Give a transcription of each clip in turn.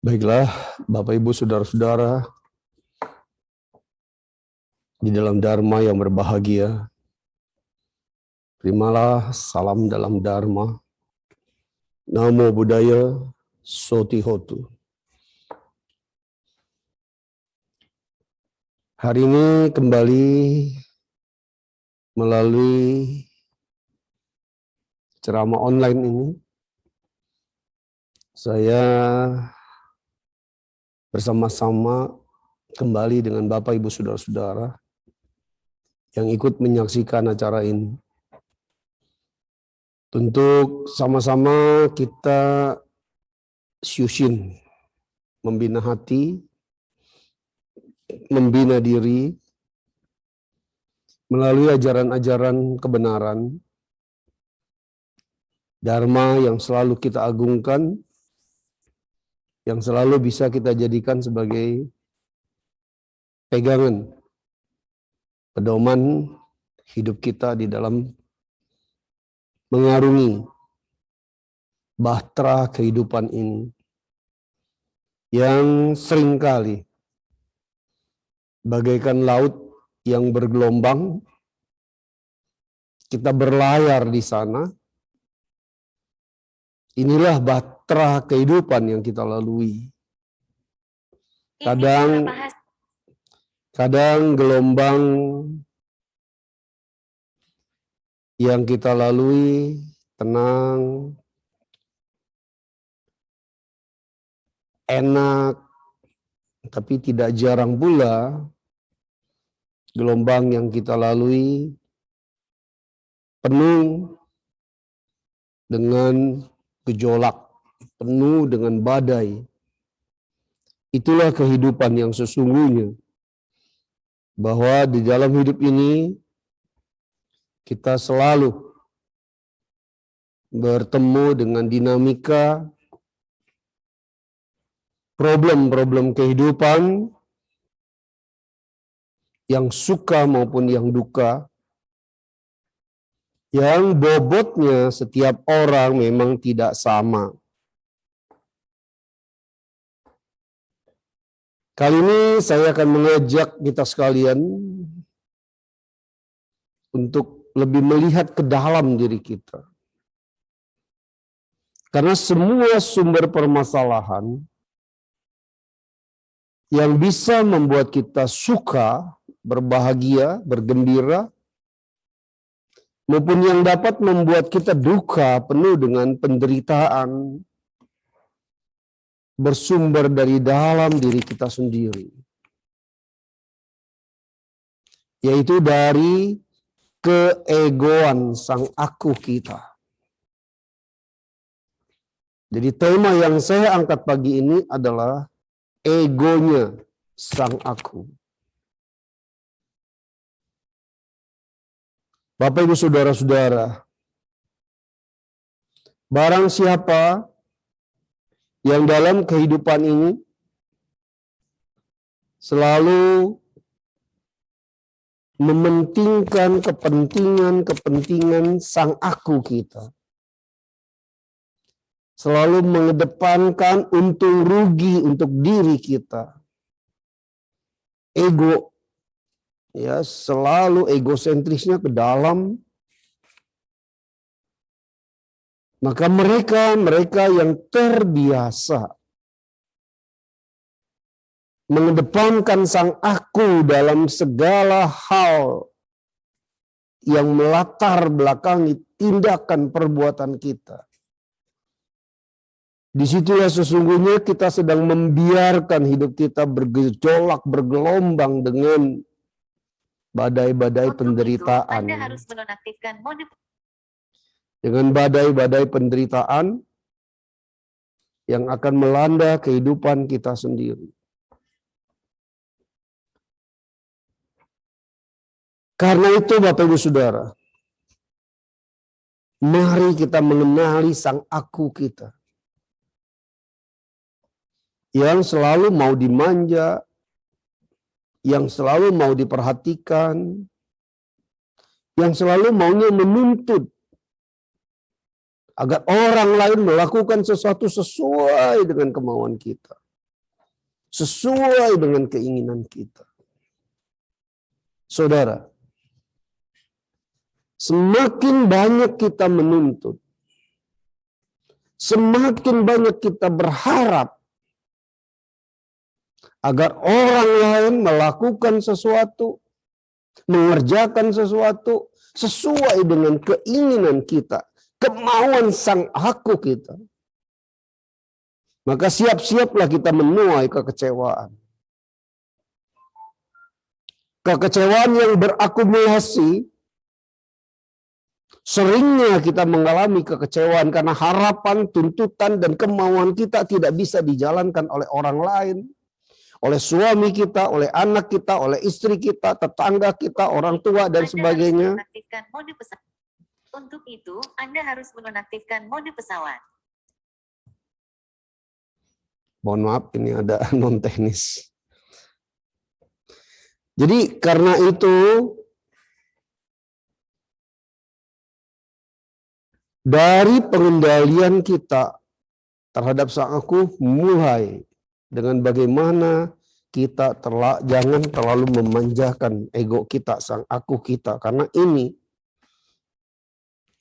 Baiklah, Bapak Ibu Saudara-saudara, di dalam Dharma yang berbahagia, terimalah salam dalam Dharma. Namo Buddhaya, Sotihotu. Hari ini kembali melalui ceramah online ini, saya bersama-sama kembali dengan Bapak Ibu Saudara-saudara yang ikut menyaksikan acara ini. Untuk sama-sama kita syushin, membina hati, membina diri, melalui ajaran-ajaran kebenaran, Dharma yang selalu kita agungkan, yang selalu bisa kita jadikan sebagai pegangan, pedoman hidup kita di dalam mengarungi bahtera kehidupan ini yang seringkali bagaikan laut yang bergelombang, kita berlayar di sana. Inilah bahtera kehidupan yang kita lalui. Kadang gelombang yang kita lalui tenang, enak, tapi tidak jarang pula gelombang yang kita lalui penuh dengan gejolak, penuh dengan badai. Itulah kehidupan yang sesungguhnya. Bahwa di dalam hidup ini kita selalu bertemu dengan dinamika problem-problem kehidupan yang suka maupun yang duka, yang bobotnya setiap orang memang tidak sama. Kali ini saya akan mengajak kita sekalian untuk lebih melihat ke dalam diri kita. Karena semua sumber permasalahan yang bisa membuat kita suka, berbahagia, bergembira, maupun yang dapat membuat kita duka, penuh dengan penderitaan, bersumber dari dalam diri kita sendiri. Yaitu dari keegoan sang aku kita. Jadi tema yang saya angkat pagi ini adalah egonya sang aku. Bapak Ibu Saudara-saudara, barang siapa yang dalam kehidupan ini selalu mementingkan kepentingan sang aku kita, selalu mengedepankan untung rugi untuk diri kita, ego, ya selalu egosentrisnya ke dalam, maka mereka yang terbiasa mengedepankan sang aku dalam segala hal yang melatar belakangi tindakan perbuatan kita. Disitulah sesungguhnya kita sedang membiarkan hidup kita bergejolak, bergelombang dengan badai-badai penderitaan. Anda harus menonaktifkan mode. Dengan badai-badai penderitaan yang akan melanda kehidupan kita sendiri. Karena itu Bapak Ibu Saudara, mari kita mengenali sang aku kita. Yang selalu mau dimanja, yang selalu mau diperhatikan, yang selalu maunya menuntut agar orang lain melakukan sesuatu sesuai dengan kemauan kita. sesuai dengan keinginan kita. Saudara, semakin banyak kita menuntut, semakin banyak kita berharap agar orang lain melakukan sesuatu, mengerjakan sesuatu sesuai dengan keinginan kita, kemauan sang aku kita. Maka siap-siaplah kita menuai kekecewaan. Kekecewaan yang berakumulasi, seringnya kita mengalami kekecewaan karena harapan, tuntutan, dan kemauan kita tidak bisa dijalankan oleh orang lain, oleh suami kita, oleh anak kita, oleh istri kita, tetangga kita, orang tua, dan sebagainya. Anda harus menonaktifkan mode pesawat. Untuk itu, Anda harus menonaktifkan mode pesawat. Mohon maaf, ini ada non teknis. Jadi karena itu, dari pengendalian kita terhadap sang aku mulai dengan bagaimana kita jangan terlalu memanjakan ego kita, sang aku kita. Karena ini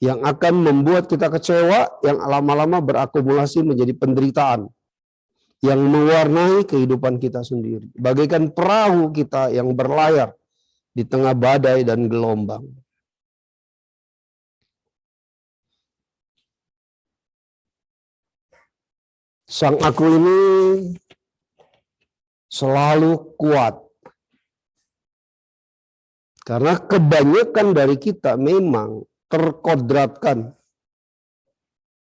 yang akan membuat kita kecewa, yang lama-lama berakumulasi menjadi penderitaan yang mewarnai kehidupan kita sendiri. Bagaikan perahu kita yang berlayar di tengah badai dan gelombang. Sang aku ini selalu kuat. Karena kebanyakan dari kita memang terkodratkan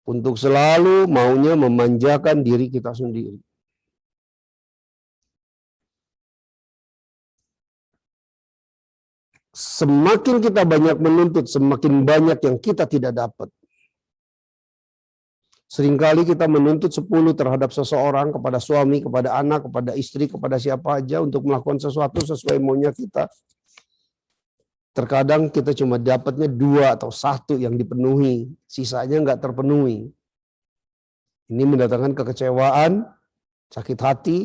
untuk selalu maunya memanjakan diri kita sendiri. Semakin kita banyak menuntut, semakin banyak yang kita tidak dapat. Seringkali kita menuntut 10 terhadap seseorang, kepada suami, kepada anak, kepada istri, kepada siapa aja untuk melakukan sesuatu sesuai maunya kita. Terkadang kita cuma dapatnya 2 atau 1 yang dipenuhi, sisanya nggak terpenuhi. Ini mendatangkan kekecewaan, sakit hati.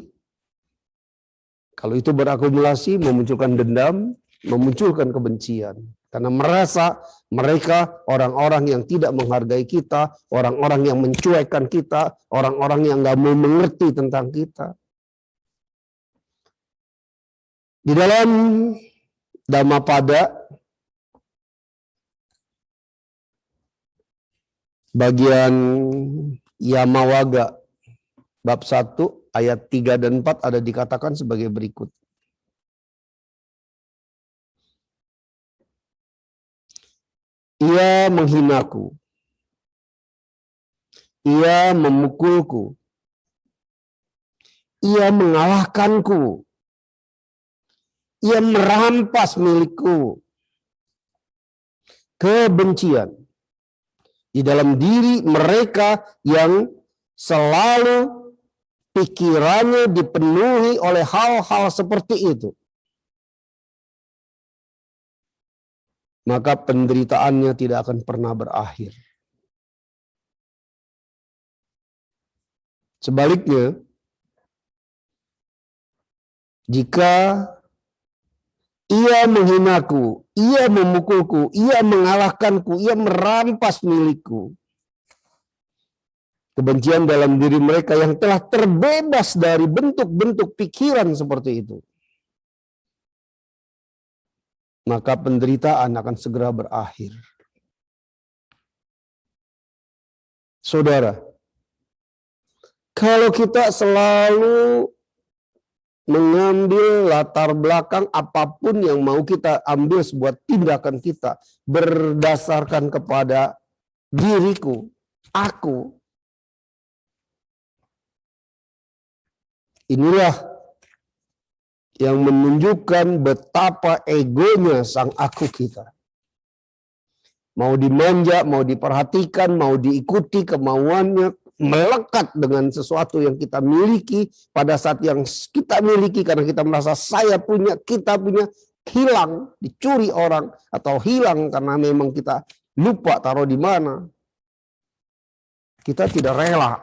Kalau itu berakumulasi, memunculkan dendam, memunculkan kebencian. Karena merasa mereka orang-orang yang tidak menghargai kita, orang-orang yang mencuekkan kita, orang-orang yang nggak mau mengerti tentang kita. Di dalam Dhammapada, bagian Yamawaga, bab 1, ayat 3 dan 4 ada dikatakan sebagai berikut. Ia menghinaku, ia memukulku, ia mengalahkanku, ia merampas milikku. Kebencian di dalam diri mereka yang selalu pikirannya dipenuhi oleh hal-hal seperti itu. Maka penderitaannya tidak akan pernah berakhir. Sebaliknya, jika ia menghinaku, ia memukulku, ia mengalahkanku, ia merampas milikku, kebencian dalam diri mereka yang telah terbebas dari bentuk-bentuk pikiran seperti itu, maka penderitaan akan segera berakhir. Saudara, kalau kita selalu mengambil latar belakang apapun yang mau kita ambil sebuah tindakan kita berdasarkan kepada diriku, aku, inilah yang menunjukkan betapa egonya sang aku kita. Mau dimanja, mau diperhatikan, mau diikuti kemauannya, melekat dengan sesuatu yang kita miliki pada saat yang kita miliki karena kita merasa saya punya, kita punya, hilang, dicuri orang, atau hilang karena memang kita lupa taruh di mana. Kita tidak rela.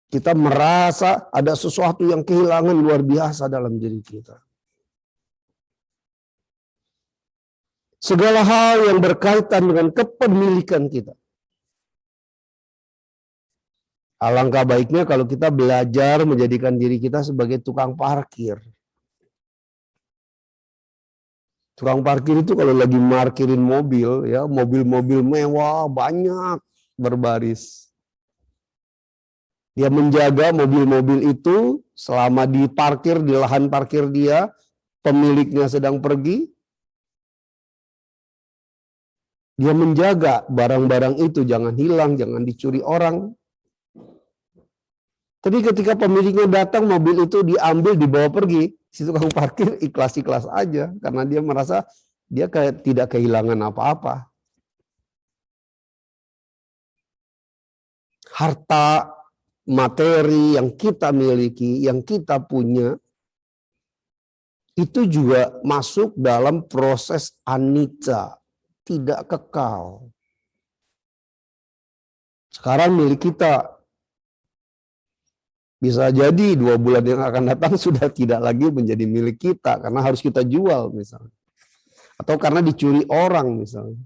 Kita merasa ada sesuatu yang kehilangan luar biasa dalam diri kita. Segala hal yang berkaitan dengan kepemilikan kita. Alangkah baiknya kalau kita belajar menjadikan diri kita sebagai tukang parkir. Tukang parkir itu kalau lagi markirin mobil, ya mobil-mobil mewah banyak berbaris. Dia menjaga mobil-mobil itu selama diparkir di lahan parkir dia, pemiliknya sedang pergi. Dia menjaga barang-barang itu jangan hilang, jangan dicuri orang. Tapi ketika pemiliknya datang, mobil itu diambil, dibawa pergi. Si tukang parkir ikhlas-ikhlas aja. Karena dia merasa dia kayak tidak kehilangan apa-apa. Harta, materi yang kita miliki, yang kita punya, itu juga masuk dalam proses anicca. Tidak kekal. Sekarang milik kita. Bisa jadi 2 bulan yang akan datang sudah tidak lagi menjadi milik kita karena harus kita jual misalnya. Atau karena dicuri orang misalnya.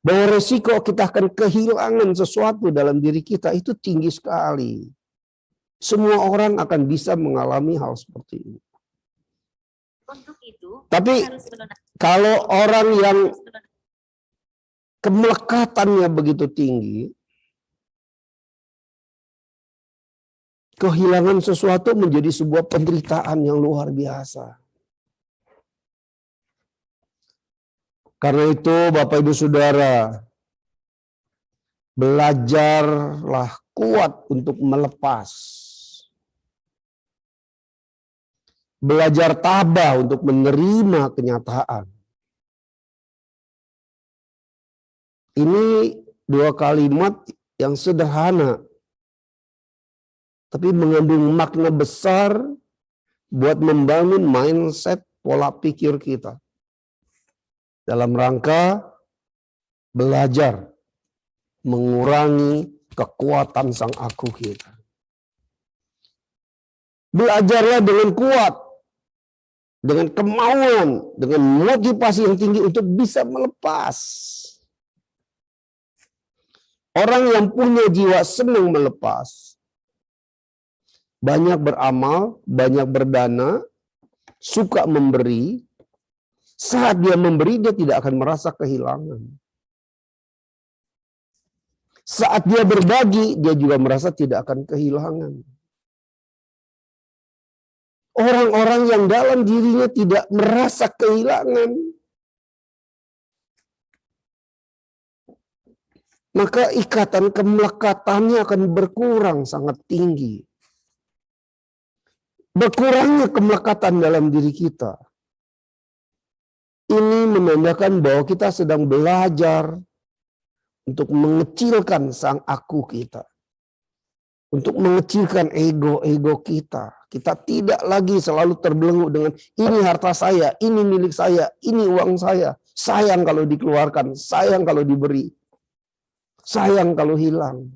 Bahwa resiko kita akan kehilangan sesuatu dalam diri kita itu tinggi sekali. Semua orang akan bisa mengalami hal seperti ini. Untuk itu, Tapi harus kalau orang yang kemelekatannya begitu tinggi, kehilangan sesuatu menjadi sebuah penderitaan yang luar biasa. Karena itu Bapak Ibu Saudara, belajarlah kuat untuk melepas. Belajar tabah untuk menerima kenyataan. Ini 2 kalimat yang sederhana, tapi mengandung makna besar buat membangun mindset pola pikir kita. Dalam rangka belajar mengurangi kekuatan sang aku kita. Belajarlah dengan kuat, dengan kemauan, dengan motivasi yang tinggi untuk bisa melepas. Orang yang punya jiwa senang melepas, banyak beramal, banyak berdana, suka memberi. Saat dia memberi, dia tidak akan merasa kehilangan. Saat dia berbagi, dia juga merasa tidak akan kehilangan. Orang-orang yang dalam dirinya tidak merasa kehilangan, maka ikatan kemelekatannya akan berkurang sangat tinggi. Berkurangnya kemelekatan dalam diri kita. Ini menandakan bahwa kita sedang belajar untuk mengecilkan sang aku kita. Untuk mengecilkan ego-ego kita. Kita tidak lagi selalu terbelenggu dengan ini harta saya, ini milik saya, ini uang saya. Sayang kalau dikeluarkan, sayang kalau diberi. Sayang kalau hilang.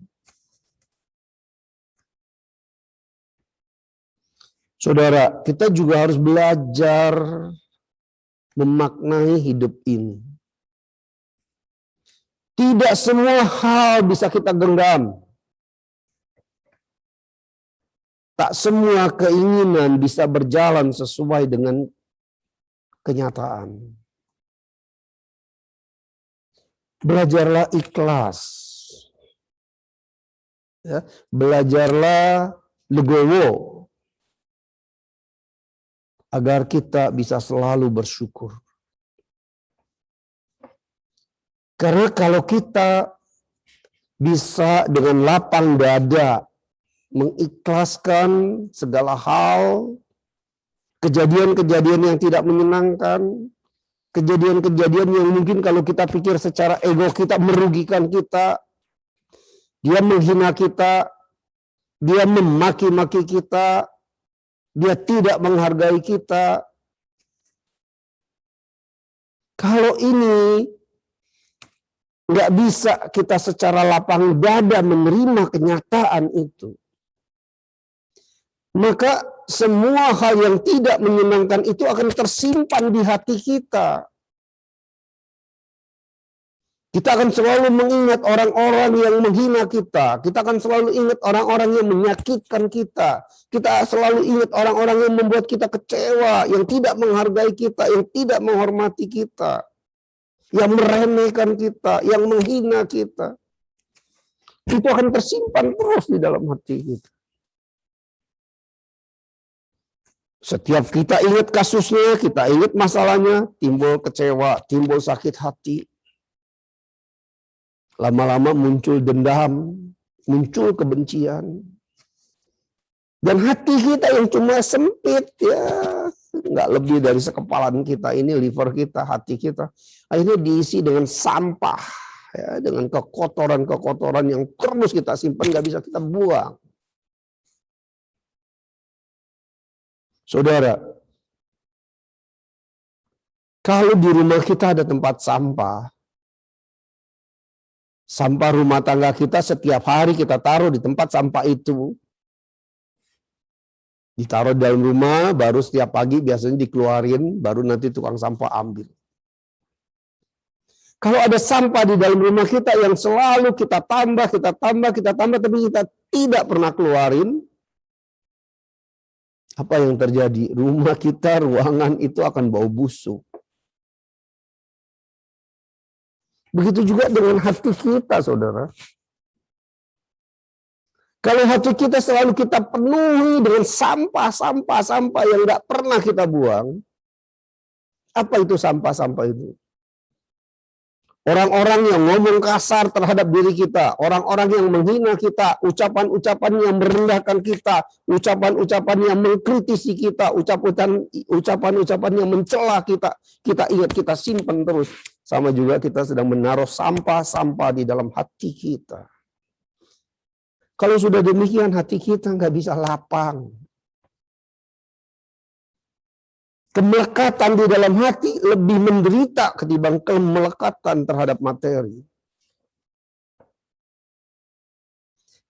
Saudara, kita juga harus belajar memaknai hidup ini. Tidak semua hal bisa kita genggam. Tak semua keinginan bisa berjalan sesuai dengan kenyataan. Belajarlah ikhlas. Ya, belajarlah legowo. Agar kita bisa selalu bersyukur. Karena kalau kita bisa dengan lapang dada mengikhlaskan segala hal, kejadian-kejadian yang tidak menyenangkan, kejadian-kejadian yang mungkin kalau kita pikir secara ego kita merugikan kita, dia menghina kita, dia memaki-maki kita, dia tidak menghargai kita. Kalau ini Nggak bisa kita secara lapang dada menerima kenyataan itu. Maka semua hal yang tidak menyenangkan itu akan tersimpan di hati kita. Kita akan selalu mengingat orang-orang yang menghina kita. Kita akan selalu ingat orang-orang yang menyakitkan kita. Kita selalu ingat orang-orang yang membuat kita kecewa, yang tidak menghargai kita, yang tidak menghormati kita, yang meremehkan kita, yang menghina kita. Itu akan tersimpan terus di dalam hati kita. Setiap kita ingat kasusnya, kita ingat masalahnya, timbul kecewa, timbul sakit hati. Lama-lama muncul dendam, muncul kebencian. Dan hati kita yang cuma sempit, ya nggak lebih dari sekepalan kita ini, liver kita, hati kita, akhirnya diisi dengan sampah, ya, dengan kekotoran-kekotoran yang terus kita simpan, nggak bisa kita buang. Saudara, kalau di rumah kita ada tempat sampah, sampah rumah tangga kita setiap hari kita taruh di tempat sampah itu, ditaruh di dalam rumah, baru setiap pagi biasanya dikeluarin, baru nanti tukang sampah ambil. Kalau ada sampah di dalam rumah kita yang selalu kita tambah, tapi kita tidak pernah keluarin, apa yang terjadi? Rumah kita, ruangan itu akan bau busuk. Begitu juga dengan hati kita, saudara. Kalau hati kita selalu kita penuhi dengan sampah yang tidak pernah kita buang, apa itu sampah-sampah itu? Orang-orang yang ngomong kasar terhadap diri kita, orang-orang yang menghina kita, ucapan-ucapan yang merendahkan kita, ucapan-ucapan yang mengkritisi kita, ucapan-ucapan yang mencela kita, kita ingat, kita simpan terus. Sama juga kita sedang menaruh sampah-sampah di dalam hati kita. Kalau sudah demikian, hati kita nggak bisa lapang. Kemelekatan di dalam hati lebih menderita ketimbang kemelekatan terhadap materi.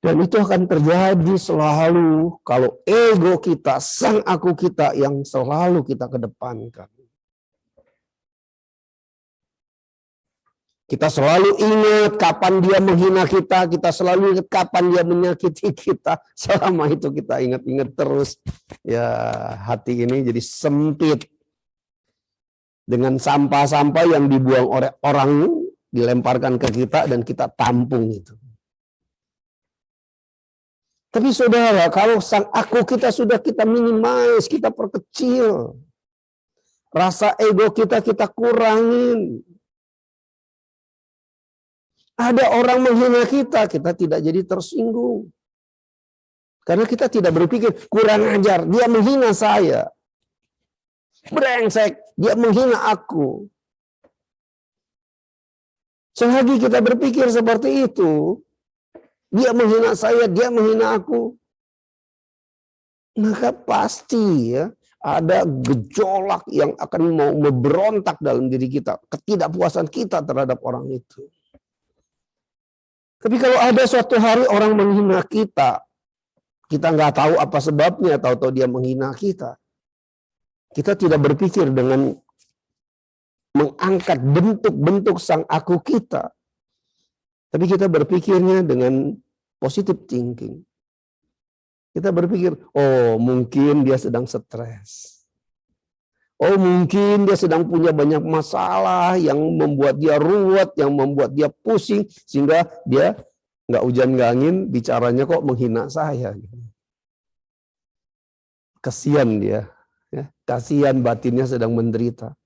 Dan itu akan terjadi selalu kalau ego kita, sang aku kita yang selalu kita kedepankan. Kita selalu ingat kapan dia menghina kita, kita selalu ingat kapan dia menyakiti kita. Selama itu kita ingat-ingat terus. Ya, hati ini jadi sempit. Dengan sampah-sampah yang dibuang oleh orang, dilemparkan ke kita dan kita tampung itu. Tapi saudara, kalau sang aku kita sudah kita minimize, kita perkecil. Rasa ego kita kurangin. Ada orang menghina kita, kita tidak jadi tersinggung. Karena kita tidak berpikir, kurang ajar, dia menghina saya. Brengsek, dia menghina aku. Selagi kita berpikir seperti itu, dia menghina saya, dia menghina aku, maka pasti ya ada gejolak yang akan mau memberontak dalam diri kita. Ketidakpuasan kita terhadap orang itu. Tapi kalau ada suatu hari orang menghina kita nggak tahu apa sebabnya, tahu-tahu dia menghina kita. Kita tidak berpikir dengan mengangkat bentuk-bentuk sang aku kita. Tapi kita berpikirnya dengan positive thinking. Kita berpikir, oh mungkin dia sedang stres. Oh mungkin dia sedang punya banyak masalah yang membuat dia ruwet, yang membuat dia pusing, sehingga dia nggak hujan nggak angin, bicaranya kok menghina saya. Kasihan dia, ya. Kasihan batinnya sedang menderita.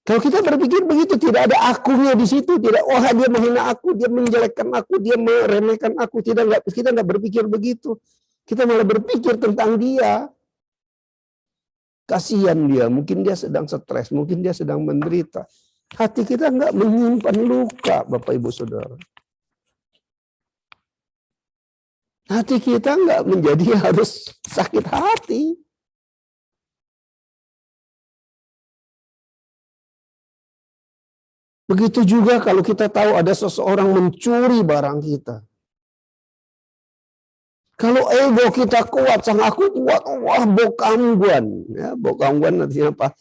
Kalau kita berpikir begitu, tidak ada akunya di situ, tidak, oh dia menghina aku, dia menjelekkan aku, dia meremehkan aku, kita nggak berpikir begitu. Kita malah berpikir tentang dia. Kasihan dia, mungkin dia sedang stres, mungkin dia sedang menderita. Hati kita nggak menyimpan luka, Bapak Ibu Saudara. Hati kita nggak menjadi harus sakit hati. Begitu juga kalau kita tahu ada seseorang mencuri barang kita. Kalau ego kita kuat, sang aku kuat, wah bokangguan, ya bokangguan artinya apa?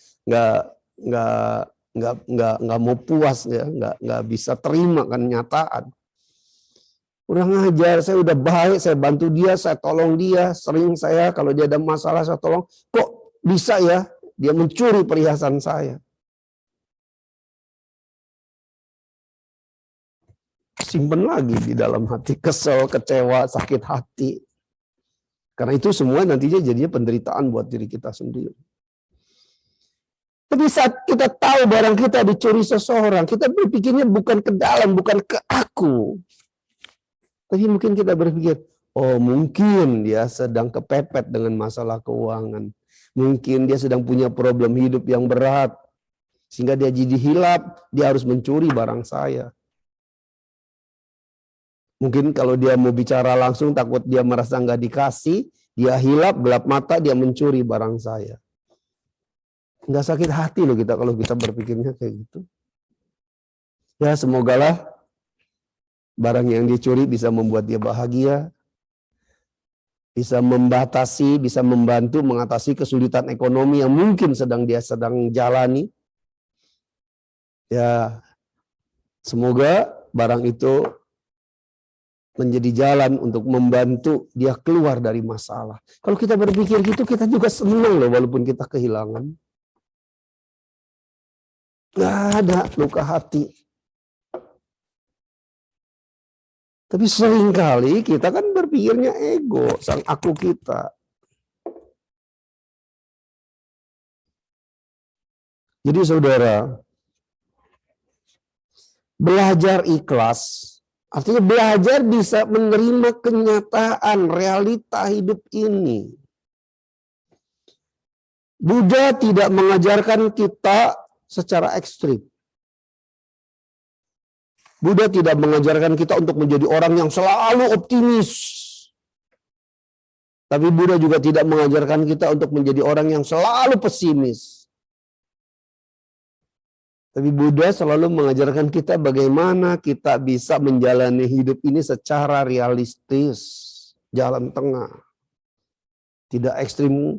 Nggak mau puas ya, nggak bisa terima kenyataan. Kurang ajar, saya udah baik, saya bantu dia, saya tolong dia, sering saya kalau dia ada masalah saya tolong, kok bisa ya dia mencuri perhiasan saya? Simpen lagi di dalam hati, kesel, kecewa, sakit hati. Karena itu semua nantinya jadinya penderitaan buat diri kita sendiri. Tapi saat kita tahu barang kita dicuri seseorang, kita berpikirnya bukan ke dalam, bukan ke aku. Tapi mungkin kita berpikir, oh mungkin dia sedang kepepet dengan masalah keuangan. Mungkin dia sedang punya problem hidup yang berat. Sehingga dia jadi hilap, dia harus mencuri barang saya. Mungkin kalau dia mau bicara langsung takut dia merasa nggak dikasih, dia hilap, gelap mata, dia mencuri barang saya. Nggak sakit hati loh kita kalau kita berpikirnya kayak gitu. Ya semogalah barang yang dicuri bisa membuat dia bahagia, bisa membatasi, bisa membantu mengatasi kesulitan ekonomi yang mungkin dia sedang jalani. Ya semoga barang itu menjadi jalan untuk membantu dia keluar dari masalah. Kalau kita berpikir gitu, kita juga senang loh walaupun kita kehilangan. Nggak ada luka hati. Tapi seringkali kita kan berpikirnya ego, sang aku kita. Jadi saudara, belajar ikhlas artinya belajar bisa menerima kenyataan realita hidup ini. Buddha tidak mengajarkan kita secara ekstrim. Buddha tidak mengajarkan kita untuk menjadi orang yang selalu optimis. Tapi Buddha juga tidak mengajarkan kita untuk menjadi orang yang selalu pesimis. Tapi Buddha selalu mengajarkan kita bagaimana kita bisa menjalani hidup ini secara realistis, jalan tengah. Tidak ekstrim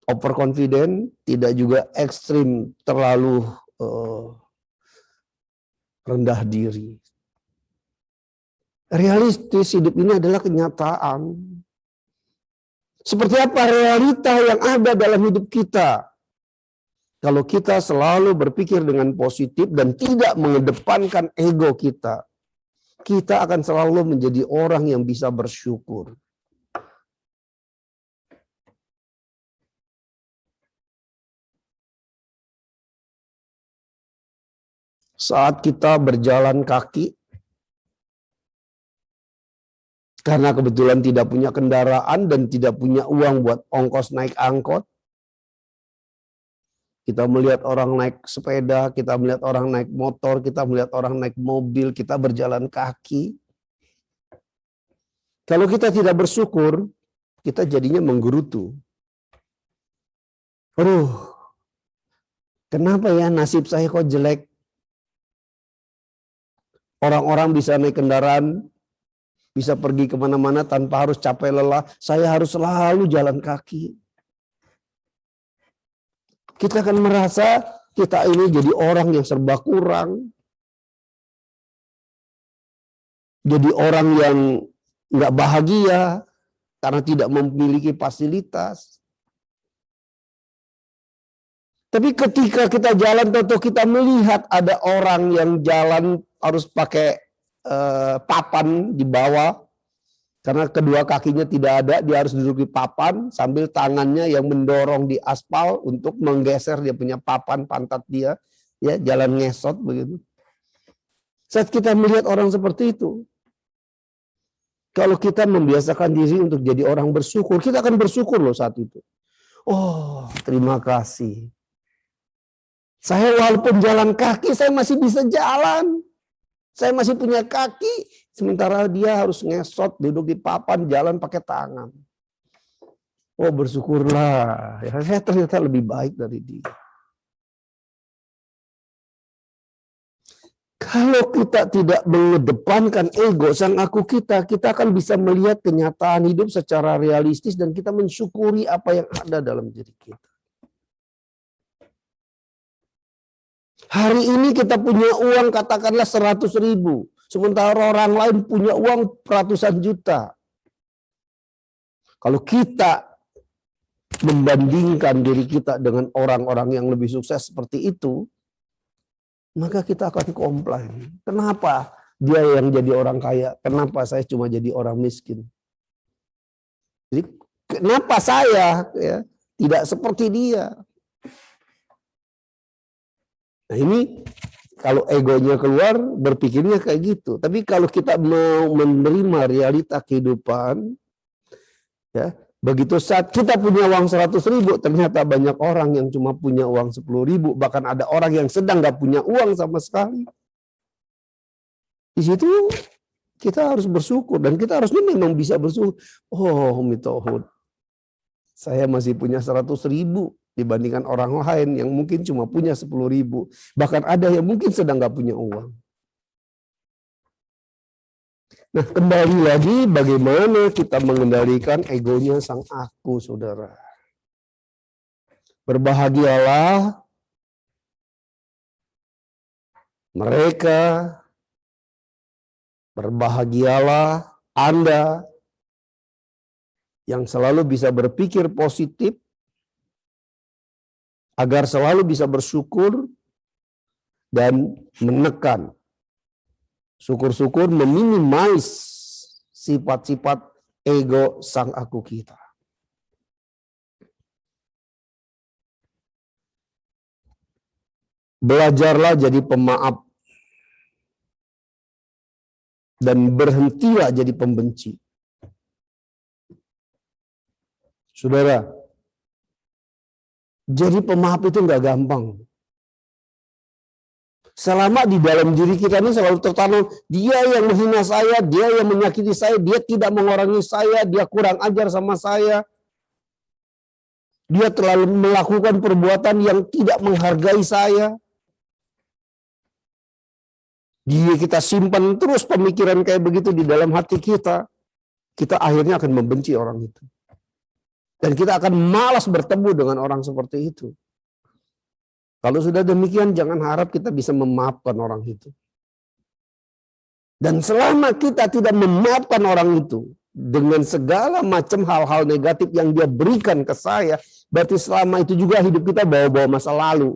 overconfident, tidak juga ekstrim terlalu rendah diri. Realistis hidup ini adalah kenyataan. Seperti apa realita yang ada dalam hidup kita? Kalau kita selalu berpikir dengan positif dan tidak mengedepankan ego kita, kita akan selalu menjadi orang yang bisa bersyukur. Saat kita berjalan kaki, karena kebetulan tidak punya kendaraan dan tidak punya uang buat ongkos naik angkot, kita melihat orang naik sepeda, kita melihat orang naik motor, kita melihat orang naik mobil, kita berjalan kaki. Kalau kita tidak bersyukur, kita jadinya menggerutu. Aduh, kenapa ya nasib saya kok jelek? Orang-orang bisa naik kendaraan, bisa pergi kemana-mana tanpa harus capek lelah. Saya harus selalu jalan kaki. Kita akan merasa kita ini jadi orang yang serba kurang. Jadi orang yang nggak bahagia karena tidak memiliki fasilitas. Tapi ketika kita jalan, tentu kita melihat ada orang yang jalan harus pakai papan di bawah. Karena kedua kakinya tidak ada, dia harus duduk di papan sambil tangannya yang mendorong di aspal untuk menggeser dia punya papan pantat dia, ya jalan ngesot begitu. Saat kita melihat orang seperti itu, kalau kita membiasakan diri untuk jadi orang bersyukur, kita akan bersyukur loh saat itu. Oh, terima kasih. Saya walaupun jalan kaki, saya masih bisa jalan. Saya masih punya kaki, sementara dia harus ngesot, duduk di papan, jalan pakai tangan. Oh bersyukurlah, ya, saya ternyata lebih baik dari dia. Kalau kita tidak mengedepankan ego sang aku kita akan bisa melihat kenyataan hidup secara realistis dan kita mensyukuri apa yang ada dalam diri kita. Hari ini kita punya uang katakanlah 100.000, sementara orang lain punya uang ratusan juta. Kalau kita membandingkan diri kita dengan orang-orang yang lebih sukses seperti itu, maka kita akan komplain. Kenapa dia yang jadi orang kaya? Kenapa saya cuma jadi orang miskin? Jadi kenapa saya tidak seperti dia? Nah ini kalau egonya keluar berpikirnya kayak gitu. Tapi kalau kita mau menerima realita kehidupan, ya begitu saat kita punya uang 100.000, ternyata banyak orang yang cuma punya uang 10.000, bahkan ada orang yang sedang nggak punya uang sama sekali. Di situ kita harus bersyukur dan kita harusnya memang bisa bersyukur. Oh, mitohud, saya masih punya 100.000 dibandingkan orang lain yang mungkin cuma punya 10.000, bahkan ada yang mungkin sedang nggak punya uang. Nah, kembali lagi bagaimana kita mengendalikan egonya sang aku, saudara. Berbahagialah mereka, berbahagialah Anda yang selalu bisa berpikir positif, agar selalu bisa bersyukur dan menekan. Syukur-syukur meminimais sifat-sifat ego sang aku kita. Belajarlah jadi pemaaf dan berhentilah jadi pembenci. Saudara, jadi pemaaf itu nggak gampang. Selama di dalam diri kita ini selalu tertanam, dia yang menghina saya, dia yang menyakiti saya, dia tidak mengorangi saya, dia kurang ajar sama saya. Dia terlalu melakukan perbuatan yang tidak menghargai saya. Dia kita simpan terus pemikiran kayak begitu di dalam hati kita. Kita akhirnya akan membenci orang itu. Dan kita akan malas bertemu dengan orang seperti itu. Kalau sudah demikian, jangan harap kita bisa memaafkan orang itu. Dan selama kita tidak memaafkan orang itu, dengan segala macam hal-hal negatif yang dia berikan ke saya, berarti selama itu juga hidup kita bawa-bawa masa lalu.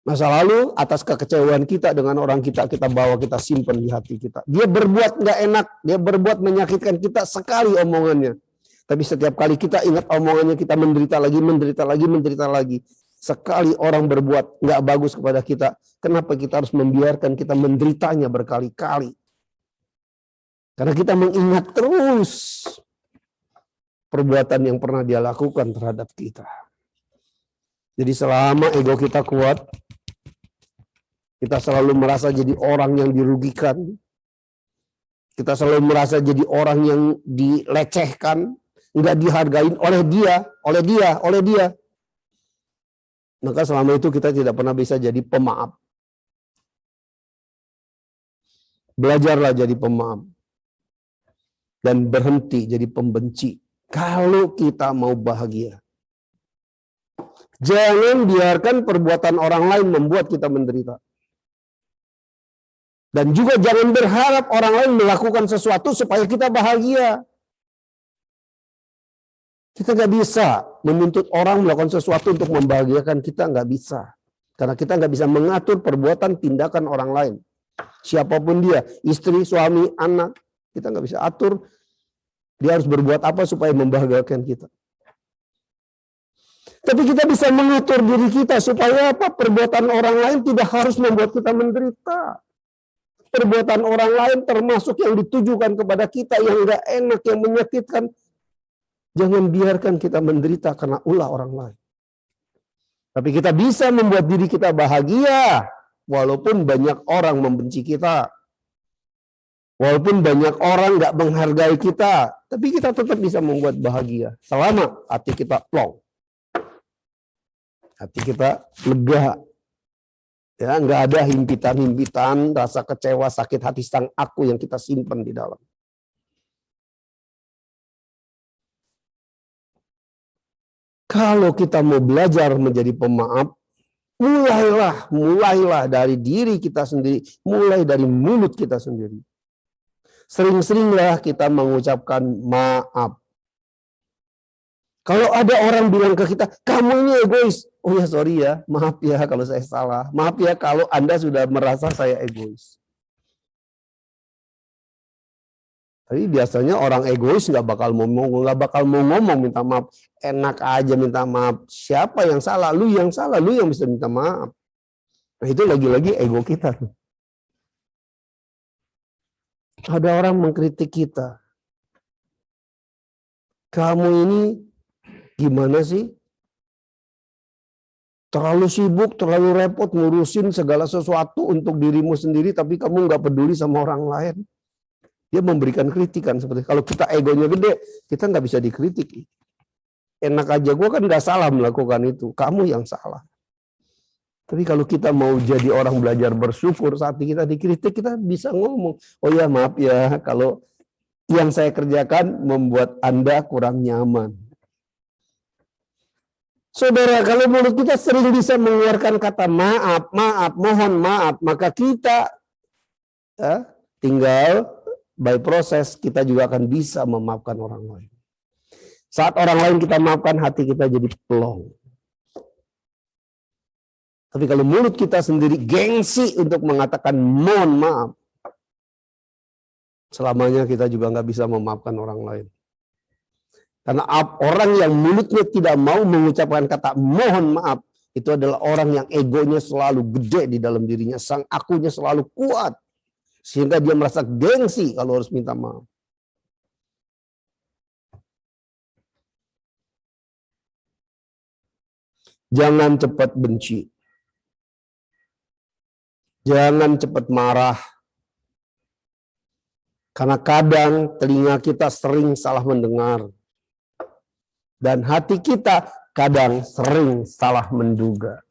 Masa lalu atas kekecewaan kita dengan orang kita bawa, kita simpan di hati kita. Dia berbuat nggak enak, dia berbuat menyakitkan kita sekali omongannya. Tapi setiap kali kita ingat omongannya, kita menderita lagi. Sekali orang berbuat nggak bagus kepada kita, kenapa kita harus membiarkan kita menderitanya berkali-kali? Karena kita mengingat terus perbuatan yang pernah dia lakukan terhadap kita. Jadi selama ego kita kuat, kita selalu merasa jadi orang yang dirugikan. Kita selalu merasa jadi orang yang dilecehkan, nggak dihargain oleh dia. Maka selama itu kita tidak pernah bisa jadi pemaaf. Belajarlah jadi pemaaf. Dan berhenti jadi pembenci. Kalau kita mau bahagia. Jangan biarkan perbuatan orang lain membuat kita menderita. Dan juga jangan berharap orang lain melakukan sesuatu supaya kita bahagia. Kita nggak bisa menuntut orang melakukan sesuatu untuk membahagiakan kita, nggak bisa. Karena kita nggak bisa mengatur perbuatan, tindakan orang lain. Siapapun dia, istri, suami, anak, kita nggak bisa atur. Dia harus berbuat apa supaya membahagiakan kita. Tapi kita bisa mengatur diri kita supaya apa? Perbuatan orang lain tidak harus membuat kita menderita. Perbuatan orang lain termasuk yang ditujukan kepada kita yang nggak enak, yang menyakitkan. Jangan biarkan kita menderita karena ulah orang lain. Tapi kita bisa membuat diri kita bahagia walaupun banyak orang membenci kita. Walaupun banyak orang nggak menghargai kita, tapi kita tetap bisa membuat bahagia selama hati kita plong. Hati kita lega. Ya, nggak ada himpitan-himpitan, rasa kecewa, sakit hati sang aku yang kita simpan di dalam. Kalau kita mau belajar menjadi pemaaf, mulailah dari diri kita sendiri, mulai dari mulut kita sendiri. Sering-seringlah kita mengucapkan maaf. Kalau ada orang bilang ke kita, kamu ini egois. Oh ya, sorry ya, maaf ya kalau saya salah. Maaf ya kalau Anda sudah merasa saya egois. Tapi biasanya orang egois nggak bakal mau ngomong minta maaf. Enak aja minta maaf. Siapa yang salah? Lu yang salah, lu yang bisa minta maaf. Nah itu lagi-lagi ego kita. Ada orang mengkritik kita. Kamu ini gimana sih? Terlalu sibuk, terlalu repot ngurusin segala sesuatu untuk dirimu sendiri, tapi kamu nggak peduli sama orang lain. Dia memberikan kritikan seperti kalau kita egonya gede, kita nggak bisa dikritik. Enak aja, gue kan nggak salah melakukan itu, kamu yang salah. Tapi kalau kita mau jadi orang belajar bersyukur, saat kita dikritik kita bisa ngomong, oh ya maaf ya kalau yang saya kerjakan membuat Anda kurang nyaman. Saudara, kalau mulut kita sering bisa mengeluarkan kata maaf, mohon maaf, maka kita tinggal by proses kita juga akan bisa memaafkan orang lain. Saat orang lain kita maafkan, hati kita jadi plong. Tapi kalau mulut kita sendiri gengsi untuk mengatakan mohon maaf, selamanya kita juga nggak bisa memaafkan orang lain. Karena orang yang mulutnya tidak mau mengucapkan kata mohon maaf, itu adalah orang yang egonya selalu gede di dalam dirinya, sang akunya selalu kuat. Sehingga dia merasa gengsi kalau harus minta maaf. Jangan cepat benci. Jangan cepat marah. Karena kadang telinga kita sering salah mendengar. Dan hati kita kadang sering salah menduga.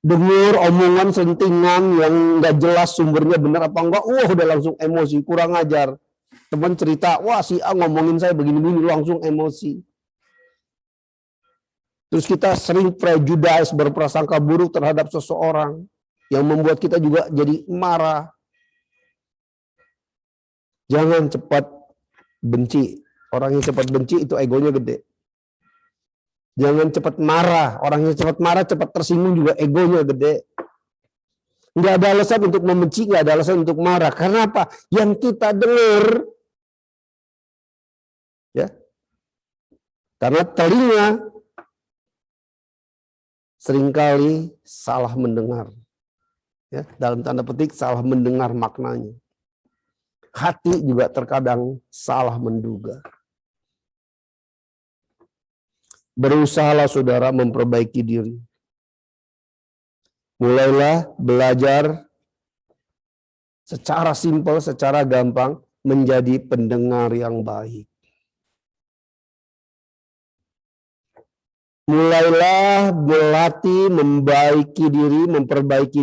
Dengar omongan sentingan yang nggak jelas sumbernya benar apa enggak, udah langsung emosi, kurang ajar. Teman cerita, wah si A ngomongin saya begini-begini, langsung emosi. Terus kita sering prejudice, berprasangka buruk terhadap seseorang yang membuat kita juga jadi marah. Jangan cepat benci. Orang yang cepat benci itu egonya gede. Jangan cepat marah. Orang yang cepat marah, cepat tersinggung juga egonya gede. Nggak ada alasan untuk membenci, nggak ada alasan untuk marah. Karena apa? Yang kita dengar, ya, karena telinga seringkali salah mendengar. Ya, dalam tanda petik salah mendengar maknanya. Hati juga terkadang salah menduga. Berusahalah saudara memperbaiki diri. Mulailah belajar secara simpel, secara gampang menjadi pendengar yang baik. Mulailah berlatih memperbaiki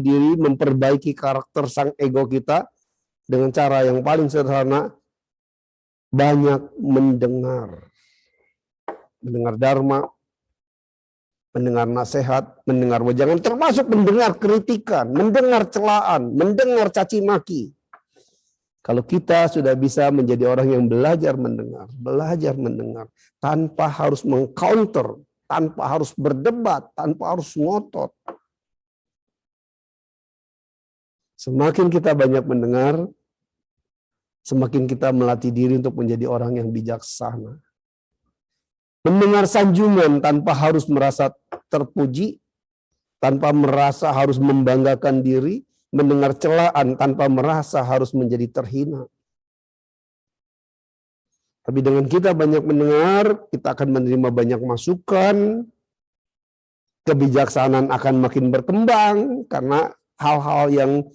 diri, memperbaiki karakter sang ego kita dengan cara yang paling sederhana, banyak mendengar. Mendengar dharma, mendengar nasihat, mendengar wejangan, termasuk mendengar kritikan, mendengar celaan, mendengar caci maki. Kalau kita sudah bisa menjadi orang yang belajar mendengar, tanpa harus mengcounter, tanpa harus berdebat, tanpa harus ngotot. Semakin kita banyak mendengar, semakin kita melatih diri untuk menjadi orang yang bijaksana. Mendengar sanjungan tanpa harus merasa terpuji, tanpa merasa harus membanggakan diri, mendengar celaan tanpa merasa harus menjadi terhina. Tapi dengan kita banyak mendengar, kita akan menerima banyak masukan, kebijaksanaan akan makin berkembang, karena hal-hal yang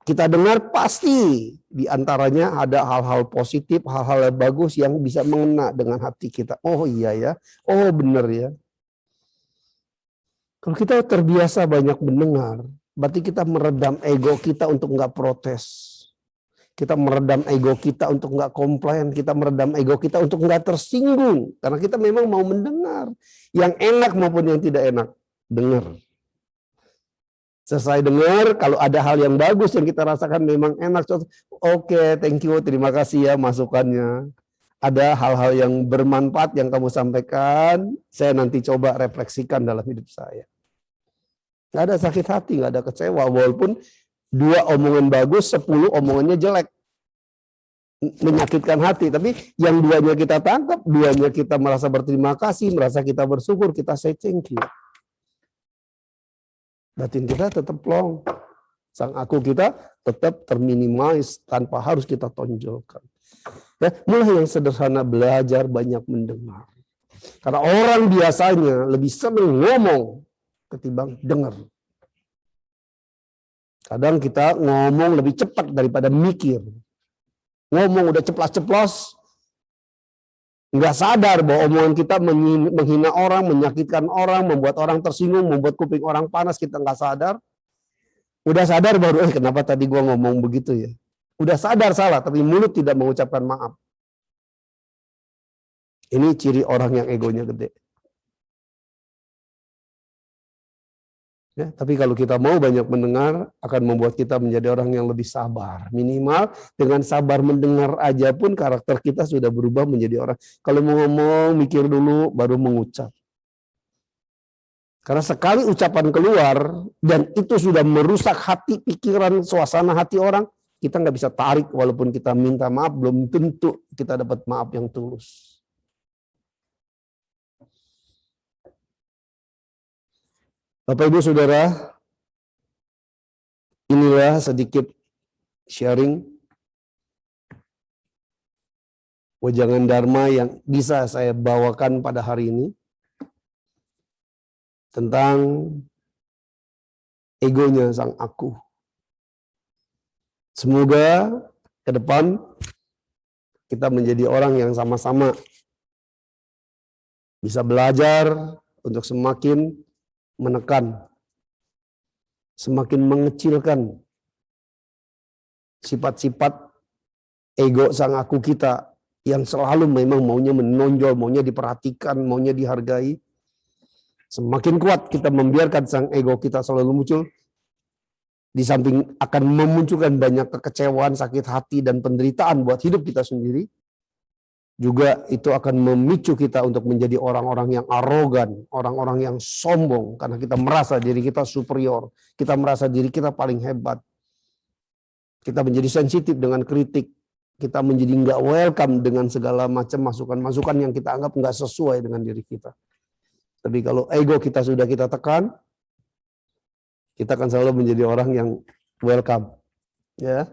kita dengar pasti diantaranya ada hal-hal positif, hal-hal yang bagus yang bisa mengena dengan hati kita. Oh iya ya, oh benar ya. Kalau kita terbiasa banyak mendengar, berarti kita meredam ego kita untuk nggak protes. Kita meredam ego kita untuk nggak komplain. Kita meredam ego kita untuk nggak tersinggung. Karena kita memang mau mendengar. Yang enak maupun yang tidak enak. Dengar. Selesai dengar, kalau ada hal yang bagus yang kita rasakan memang enak. Oke, thank you, terima kasih ya masukannya. Ada hal-hal yang bermanfaat yang kamu sampaikan, saya nanti coba refleksikan dalam hidup saya. Nggak ada sakit hati, nggak ada kecewa. Walaupun 2 omongan bagus, 10 omongannya jelek. Menyakitkan hati. Tapi yang 2-nya kita tangkap, 2-nya kita merasa berterima kasih, merasa kita bersyukur, kita say thank you. Batin kita tetap plong. Sang aku kita tetap terminimize tanpa harus kita tonjolkan. Ya, mulai yang sederhana, belajar banyak mendengar. Karena orang biasanya lebih senang ngomong ketimbang dengar. Kadang kita ngomong lebih cepat daripada mikir. Ngomong udah ceplas-ceplos, nggak sadar bahwa omongan kita menghina orang, menyakitkan orang, membuat orang tersinggung, membuat kuping orang panas, kita nggak sadar. Udah sadar baru, kenapa tadi gua ngomong begitu ya? Udah sadar salah, tapi mulut tidak mengucapkan maaf. Ini ciri orang yang egonya gede. Ya, tapi kalau kita mau banyak mendengar, akan membuat kita menjadi orang yang lebih sabar. Minimal dengan sabar mendengar aja pun karakter kita sudah berubah menjadi orang. Kalau mau ngomong, mikir dulu, baru mengucap. Karena sekali ucapan keluar, dan itu sudah merusak hati, pikiran, suasana hati orang, kita nggak bisa tarik walaupun kita minta maaf, belum tentu kita dapat maaf yang tulus. Bapak Ibu Saudara, inilah sedikit sharing wejangan Dharma yang bisa saya bawakan pada hari ini tentang egonya sang aku. Semoga ke depan kita menjadi orang yang sama-sama bisa belajar untuk semakin menekan, semakin mengecilkan sifat-sifat ego sang aku kita yang selalu memang maunya menonjol, maunya diperhatikan, maunya dihargai. Semakin kuat kita membiarkan sang ego kita selalu muncul, di samping akan memunculkan banyak kekecewaan, sakit hati, dan penderitaan buat hidup kita sendiri, juga itu akan memicu kita untuk menjadi orang-orang yang arogan, orang-orang yang sombong, karena kita merasa diri kita superior, kita merasa diri kita paling hebat. Kita menjadi sensitif dengan kritik, kita menjadi nggak welcome dengan segala macam masukan-masukan yang kita anggap nggak sesuai dengan diri kita. Tapi kalau ego kita sudah kita tekan, kita akan selalu menjadi orang yang welcome, ya.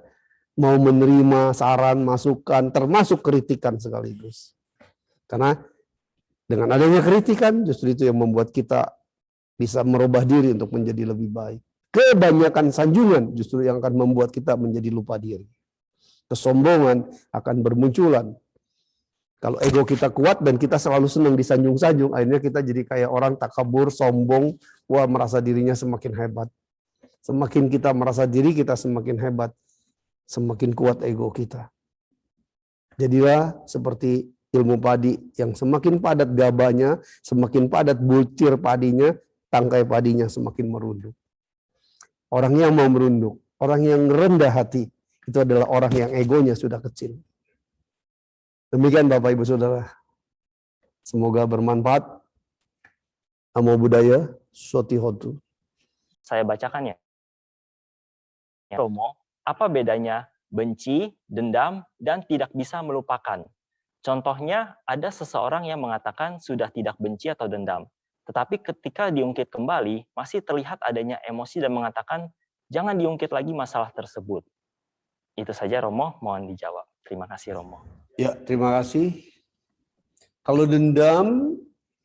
Mau menerima saran, masukan, termasuk kritikan sekaligus. Karena dengan adanya kritikan, justru itu yang membuat kita bisa merubah diri untuk menjadi lebih baik. Kebanyakan sanjungan justru yang akan membuat kita menjadi lupa diri. Kesombongan akan bermunculan. Kalau ego kita kuat dan kita selalu senang disanjung-sanjung, akhirnya kita jadi kayak orang takabur, sombong, wah merasa dirinya semakin hebat. Semakin kita merasa diri kita semakin hebat, semakin kuat ego kita. Jadilah seperti ilmu padi yang semakin padat gabahnya, semakin padat butir padinya, tangkai padinya semakin merunduk. Orang yang mau merunduk, orang yang rendah hati, itu adalah orang yang egonya sudah kecil. Demikian Bapak Ibu Saudara. Semoga bermanfaat. Namo Buddhaya, Sotihotu. Saya bacakan ya. Romo, apa bedanya benci, dendam, dan tidak bisa melupakan? Contohnya, ada seseorang yang mengatakan sudah tidak benci atau dendam. Tetapi ketika diungkit kembali, masih terlihat adanya emosi dan mengatakan, jangan diungkit lagi masalah tersebut. Itu saja Romo, mohon dijawab. Terima kasih Romo. Ya, terima kasih. Kalau dendam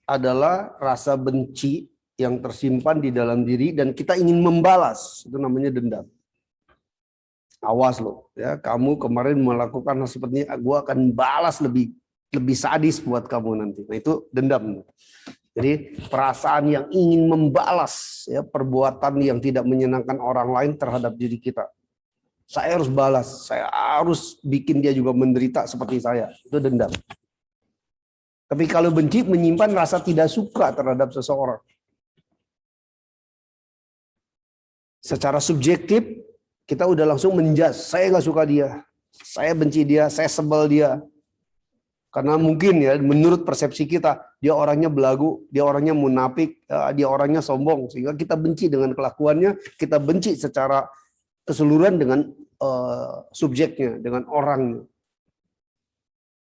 adalah rasa benci yang tersimpan di dalam diri dan kita ingin membalas, itu namanya dendam. Awas loh, ya kamu kemarin melakukan hal seperti ini, gue akan balas lebih sadis buat kamu nanti. Nah itu dendam. Jadi perasaan yang ingin membalas ya perbuatan yang tidak menyenangkan orang lain terhadap diri kita. Saya harus balas, saya harus bikin dia juga menderita seperti saya. Itu dendam. Tapi kalau benci menyimpan rasa tidak suka terhadap seseorang. Secara subjektif kita udah langsung menjudge, saya nggak suka dia, saya benci dia, saya sebel dia. Karena mungkin ya menurut persepsi kita dia orangnya belagu, dia orangnya munafik, dia orangnya sombong, sehingga kita benci dengan kelakuannya, kita benci secara keseluruhan dengan subjeknya, dengan orangnya.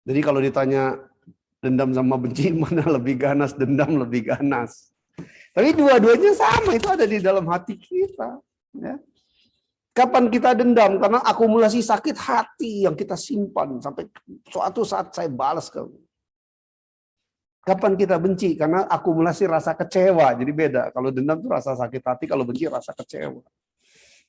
Jadi kalau ditanya dendam sama benci mana lebih ganas, dendam lebih ganas. Tapi dua-duanya sama, itu ada di dalam hati kita. Ya. Kapan kita dendam? Karena akumulasi sakit hati yang kita simpan sampai suatu saat saya balas kamu. Kapan kita benci? Karena akumulasi rasa kecewa. Jadi beda. Kalau dendam itu rasa sakit hati, kalau benci rasa kecewa.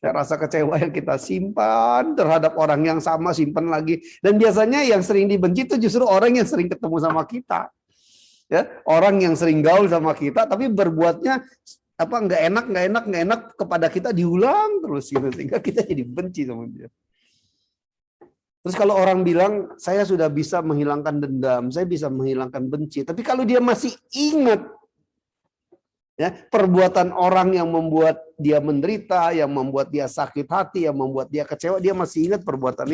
Ya, rasa kecewa yang kita simpan terhadap orang yang sama, simpan lagi. Dan biasanya yang sering dibenci itu justru orang yang sering ketemu sama kita. Ya, orang yang sering gaul sama kita, tapi berbuatnya apa nggak enak kepada kita diulang terus gitu, sehingga kita jadi benci sama dia. Terus kalau orang bilang saya sudah bisa menghilangkan dendam, saya bisa menghilangkan benci, tapi kalau dia masih ingat ya perbuatan orang yang membuat dia menderita, yang membuat dia sakit hati, yang membuat dia kecewa, dia masih ingat perbuatan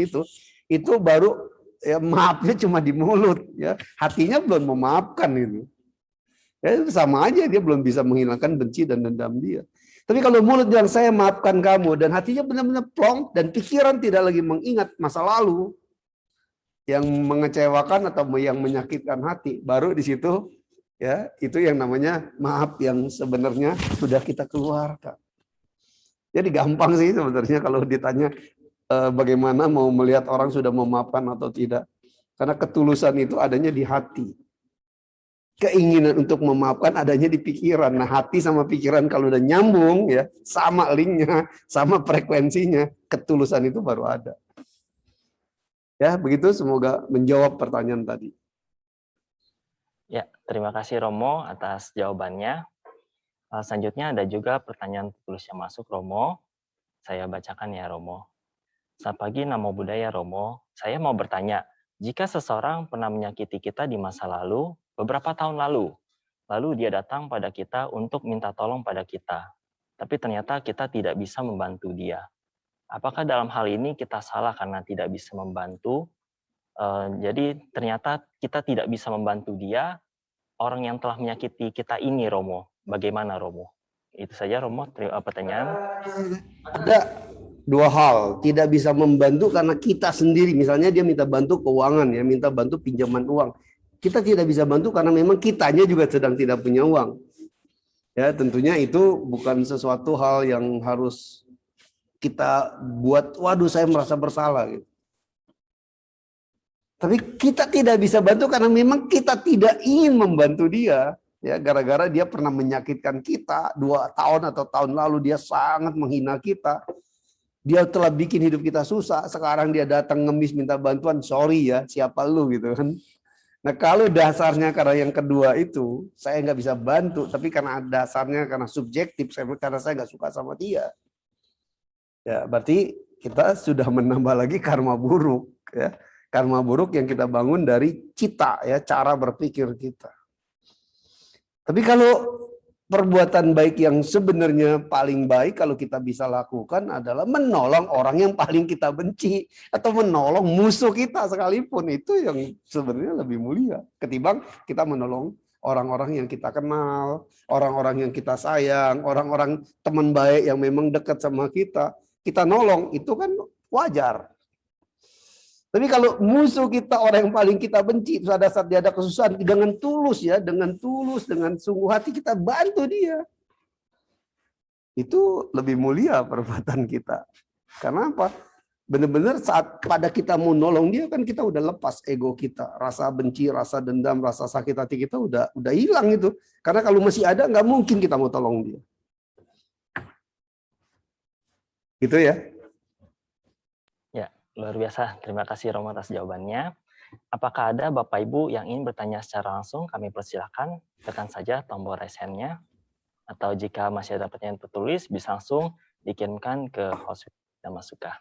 itu baru ya maafnya cuma di mulut ya, hatinya belum memaafkan itu. Ya, sama aja dia belum bisa menghilangkan benci dan dendam dia. Tapi kalau mulut bilang saya maafkan kamu dan hatinya benar-benar plong dan pikiran tidak lagi mengingat masa lalu yang mengecewakan atau yang menyakitkan hati, baru di situ ya itu yang namanya maaf yang sebenarnya sudah kita keluarkan. Jadi gampang sih sebenarnya kalau ditanya bagaimana mau melihat orang sudah memaafkan atau tidak. Karena ketulusan itu adanya di hati. Keinginan untuk memaafkan adanya di pikiran. Nah, hati sama pikiran kalau udah nyambung ya, sama linknya, sama frekuensinya, ketulusan itu baru ada. Ya, begitu semoga menjawab pertanyaan tadi. Ya, terima kasih Romo atas jawabannya. Selanjutnya ada juga pertanyaan tertulis yang masuk, Romo. Saya bacakan ya, Romo. Selamat pagi, Namo Buddhaya, Romo. Saya mau bertanya, jika seseorang pernah menyakiti kita di masa lalu, beberapa tahun lalu dia datang pada kita untuk minta tolong pada kita, tapi ternyata kita tidak bisa membantu dia. Apakah dalam hal ini kita salah karena tidak bisa membantu? Jadi ternyata kita tidak bisa membantu dia, orang yang telah menyakiti kita ini, Romo. Bagaimana, Romo? Itu saja, Romo, pertanyaan. Ada dua hal, tidak bisa membantu karena kita sendiri, misalnya dia minta bantu keuangan ya, minta bantu pinjaman uang. Kita tidak bisa bantu karena memang kitanya juga sedang tidak punya uang. Ya, tentunya itu bukan sesuatu hal yang harus kita buat, waduh saya merasa bersalah gitu. Tapi kita tidak bisa bantu karena memang kita tidak ingin membantu dia. Ya, gara-gara dia pernah menyakitkan kita 2 tahun atau tahun lalu dia sangat menghina kita. Dia telah bikin hidup kita susah. Sekarang dia datang ngemis minta bantuan, sorry ya, siapa lu gitu kan. Nah kalau dasarnya karena yang kedua itu, saya nggak bisa bantu, tapi karena dasarnya karena subjektif, karena saya nggak suka sama dia. Ya berarti kita sudah menambah lagi karma buruk. Ya. Karma buruk yang kita bangun dari cita, ya cara berpikir kita. Tapi kalau perbuatan baik yang sebenarnya paling baik kalau kita bisa lakukan adalah menolong orang yang paling kita benci atau menolong musuh kita sekalipun, itu yang sebenarnya lebih mulia ketimbang kita menolong orang-orang yang kita kenal, orang-orang yang kita sayang, orang-orang teman baik yang memang dekat sama kita nolong, itu kan wajar. Tapi kalau musuh kita, orang yang paling kita benci, pada saat dia ada kesusahan, dengan tulus ya, dengan sungguh hati kita bantu dia. Itu lebih mulia perbuatan kita. Karena apa? Benar-benar saat pada kita mau nolong dia kan kita udah lepas ego kita, rasa benci, rasa dendam, rasa sakit hati kita udah hilang itu. Karena kalau masih ada nggak mungkin kita mau tolong dia. Gitu ya. Luar biasa, terima kasih Romo atas jawabannya. Apakah ada Bapak Ibu yang ingin bertanya secara langsung? Kami persilakan, tekan saja tombol raise hand-nya. Atau jika masih ada pertanyaan tertulis, bisa langsung dikirimkan ke host dan Masuka.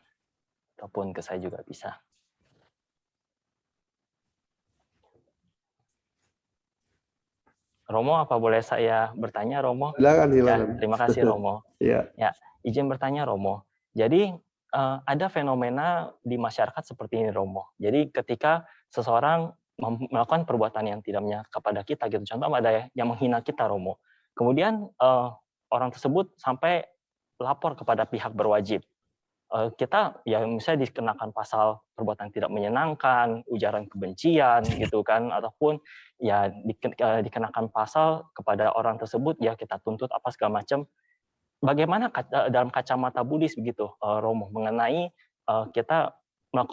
Ataupun ke saya juga bisa. Romo, apa boleh saya bertanya, Romo? Silakan, Ya, silakan. terima kasih, Romo. Ya. Ya, izin bertanya, Romo. Jadi, ada fenomena di masyarakat seperti ini, Romo. Jadi, ketika seseorang melakukan perbuatan yang tidak menyenangkan kepada kita, gitu. Contoh ada yang menghina kita, Romo. Kemudian, orang tersebut sampai lapor kepada pihak berwajib. Kita ya misalnya dikenakan pasal perbuatan tidak menyenangkan, ujaran kebencian gitu kan, ataupun ya dikenakan pasal kepada orang tersebut, ya kita tuntut apa segala macam. Bagaimana dalam kacamata Buddhis begitu, Romo, mengenai kita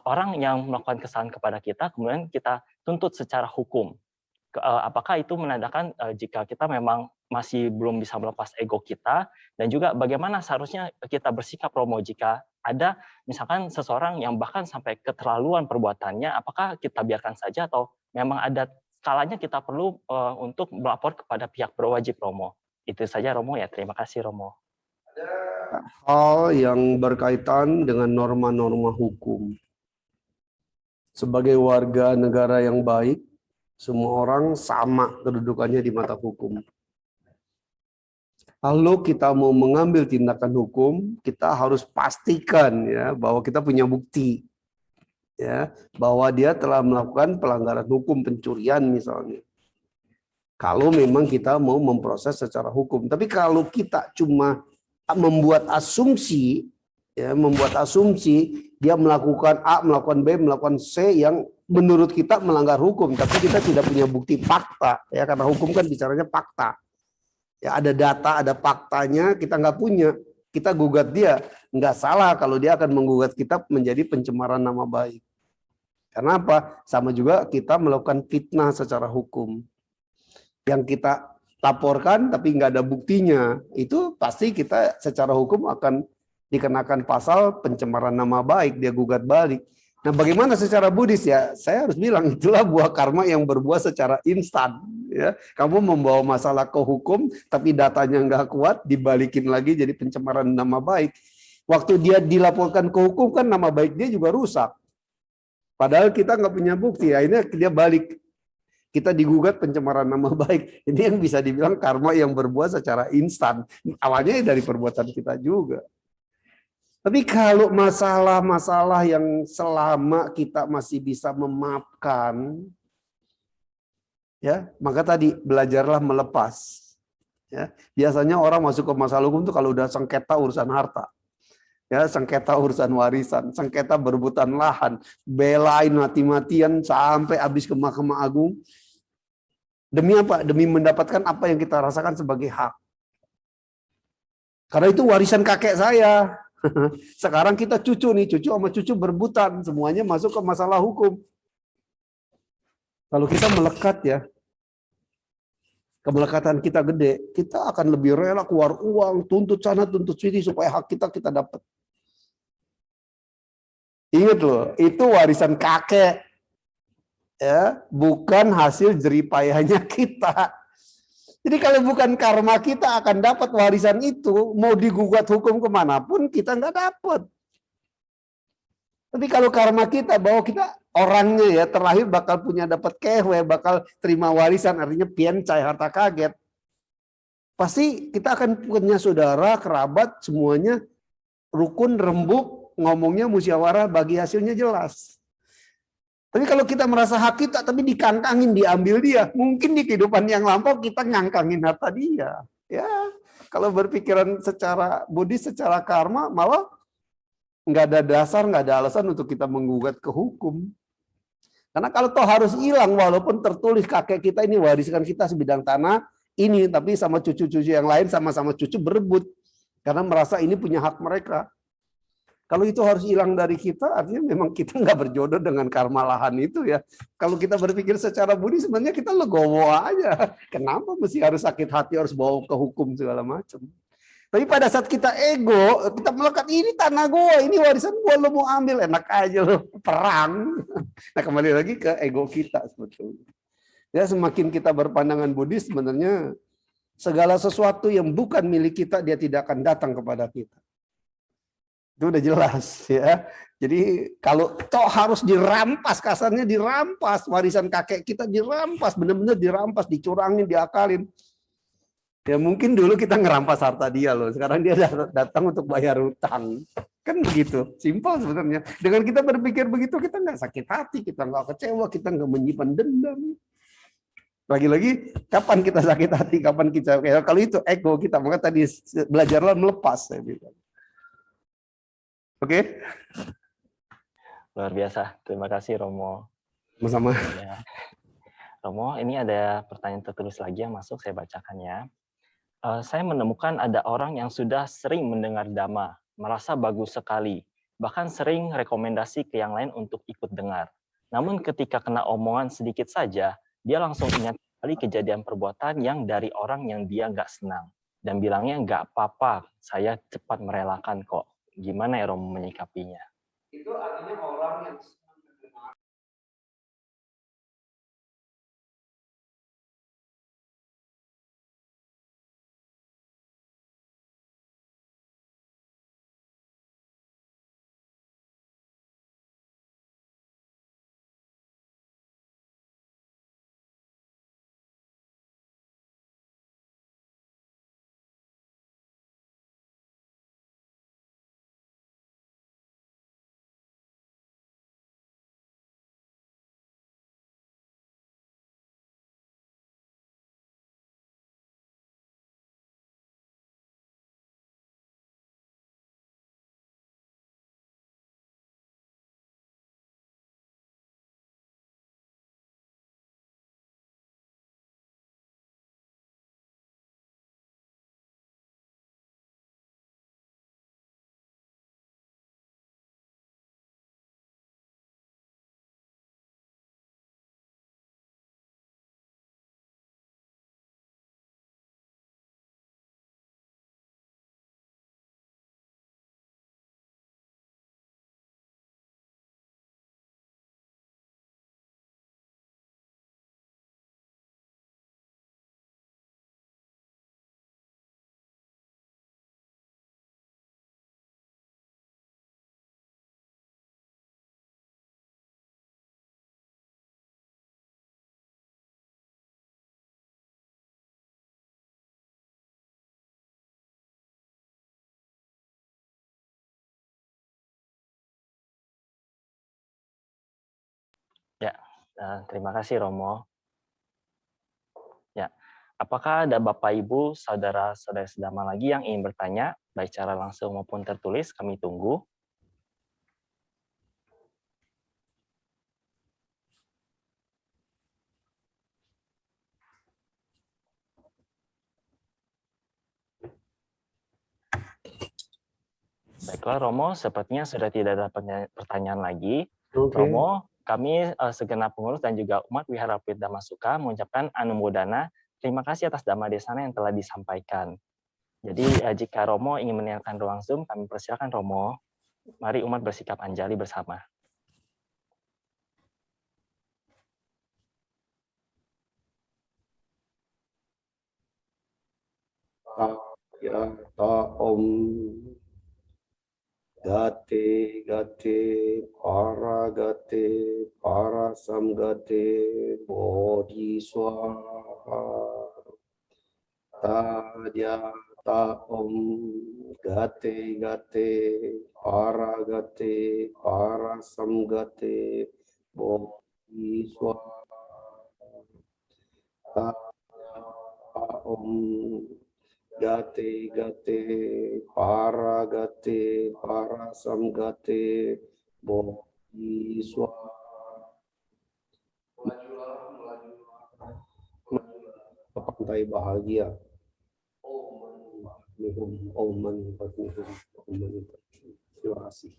orang yang melakukan kesalahan kepada kita, kemudian kita tuntut secara hukum. Apakah itu menandakan jika kita memang masih belum bisa melepas ego kita, dan juga bagaimana seharusnya kita bersikap, Romo, jika ada misalkan seseorang yang bahkan sampai keterlaluan perbuatannya, apakah kita biarkan saja atau memang ada skalanya kita perlu untuk melapor kepada pihak berwajib, Romo? Itu saja, Romo, ya. Terima kasih, Romo. Hal yang berkaitan dengan norma-norma hukum. Sebagai warga negara yang baik, semua orang sama kedudukannya di mata hukum. Kalau kita mau mengambil tindakan hukum, kita harus pastikan ya bahwa kita punya bukti, ya bahwa dia telah melakukan pelanggaran hukum, pencurian misalnya. Kalau memang kita mau memproses secara hukum, tapi kalau kita cuma membuat asumsi, ya membuat asumsi dia melakukan A, melakukan B, melakukan C yang menurut kita melanggar hukum, tapi kita tidak punya bukti fakta, ya karena hukum kan bicaranya fakta. Ya ada data, ada faktanya, kita nggak punya, kita gugat dia, nggak salah kalau dia akan menggugat kita menjadi pencemaran nama baik. Karena apa? Sama juga kita melakukan fitnah secara hukum. Yang kita laporkan tapi nggak ada buktinya, itu pasti kita secara hukum akan dikenakan pasal pencemaran nama baik, dia gugat balik. Nah, bagaimana secara Buddhis ya? Saya harus bilang itulah buah karma yang berbuah secara instan. Ya, kamu membawa masalah ke hukum, tapi datanya nggak kuat, dibalikin lagi jadi pencemaran nama baik. Waktu dia dilaporkan ke hukum kan nama baik dia juga rusak. Padahal kita nggak punya bukti. Akhirnya dia balik. Kita digugat pencemaran nama baik. Ini yang bisa dibilang karma yang berbuah secara instan. Awalnya dari perbuatan kita juga. Tapi kalau masalah-masalah yang selama kita masih bisa memaafkan, ya maka tadi belajarlah melepas. Ya, biasanya orang masuk ke masalah hukum itu kalau udah sengketa urusan harta, ya sengketa urusan warisan, sengketa berebutan lahan, belain mati-matian sampai habis ke Mahkamah Agung. Demi apa? Demi mendapatkan apa yang kita rasakan sebagai hak. Karena itu warisan kakek saya. Sekarang kita cucu nih, cucu sama cucu berebutan, semuanya masuk ke masalah hukum. Kalau kita melekat ya, kemelekatan kita gede, kita akan lebih rela keluar uang, tuntut sana, tuntut sini supaya hak kita dapat. Ingat loh, itu warisan kakek, ya, bukan hasil jeripayahnya kita. Jadi kalau bukan karma kita akan dapat warisan itu, mau digugat hukum kemanapun kita nggak dapat. Tapi kalau karma kita bahwa kita orangnya ya terlahir bakal punya dapat kewe, bakal terima warisan, artinya piencai, harta kaget. Pasti kita akan punya saudara, kerabat, semuanya rukun, rembuk, ngomongnya musyawarah, bagi hasilnya jelas. Tapi kalau kita merasa hak kita tapi dikangkangin, diambil dia, mungkin di kehidupan yang lampau kita ngangkangin harta dia. Ya, kalau berpikiran secara Buddhis, secara karma, malah nggak ada dasar, nggak ada alasan untuk kita menggugat ke hukum. Karena kalau toh harus hilang, walaupun tertulis kakek kita ini wariskan kita sebidang tanah ini, tapi sama cucu-cucu yang lain sama-sama cucu berebut karena merasa ini punya hak mereka. Kalau itu harus hilang dari kita, artinya memang kita nggak berjodoh dengan karma lahan itu ya. Kalau kita berpikir secara Buddhis, sebenarnya kita legowo aja. Kenapa mesti harus sakit hati, harus bawa ke hukum segala macam. Tapi pada saat kita ego, kita melekat, ini tanah gue, ini warisan gue, lo mau ambil, enak aja lo, perang. Nah, kembali lagi ke ego kita sebetulnya. Ya, semakin kita berpandangan Buddhis, sebenarnya segala sesuatu yang bukan milik kita, dia tidak akan datang kepada kita. Itu udah jelas ya. Jadi kalau toh harus dirampas, kasarnya dirampas, warisan kakek kita dirampas, benar-benar dirampas, dicurangin, diakalin. Ya mungkin dulu kita ngerampas harta dia loh, sekarang dia datang untuk bayar hutang. Kan begitu, simpel sebenarnya. Dengan kita berpikir begitu, kita nggak sakit hati, kita nggak kecewa, kita nggak menyimpan dendam. Lagi-lagi, kapan kita sakit hati, kapan kita, ya, kalau itu ego kita, maka tadi belajarlah melepas. Oke? Luar biasa. Terima kasih Romo. Sama-sama. Ya. Romo, ini ada pertanyaan tertulis lagi yang masuk, saya bacakan ya. Saya menemukan ada orang yang sudah sering mendengar Dhamma, merasa bagus sekali, bahkan sering rekomendasi ke yang lain untuk ikut dengar. Namun ketika kena omongan sedikit saja, dia langsung ingat kali kejadian perbuatan yang dari orang yang dia nggak senang. Dan bilangnya nggak apa-apa, saya cepat merelakan kok. Gimana ya Romo menyikapinya? Itu artinya orang yang Ya, terima kasih Romo. Ya, apakah ada Bapak Ibu, saudara-saudara sedama lagi yang ingin bertanya, baik secara langsung maupun tertulis? Kami tunggu. Baiklah Romo, sepertinya sudah tidak ada pertanyaan lagi. Romo, kami segenap pengurus dan juga umat Wihara Pit Dhammasuka mengucapkan anumodana. Terima kasih atas Dhamma Desana yang telah disampaikan. Jadi jika Romo ingin meninggalkan ruang Zoom, kami persilakan Romo. Mari umat bersikap anjali bersama. Ya ta om gate gate para samgate bodhi swaha tadya ta om gate para samgate bodhi swaha tadya ta om gate para samgate bodhi swaha. Pantai bahagia. Om mani. Terima kasih.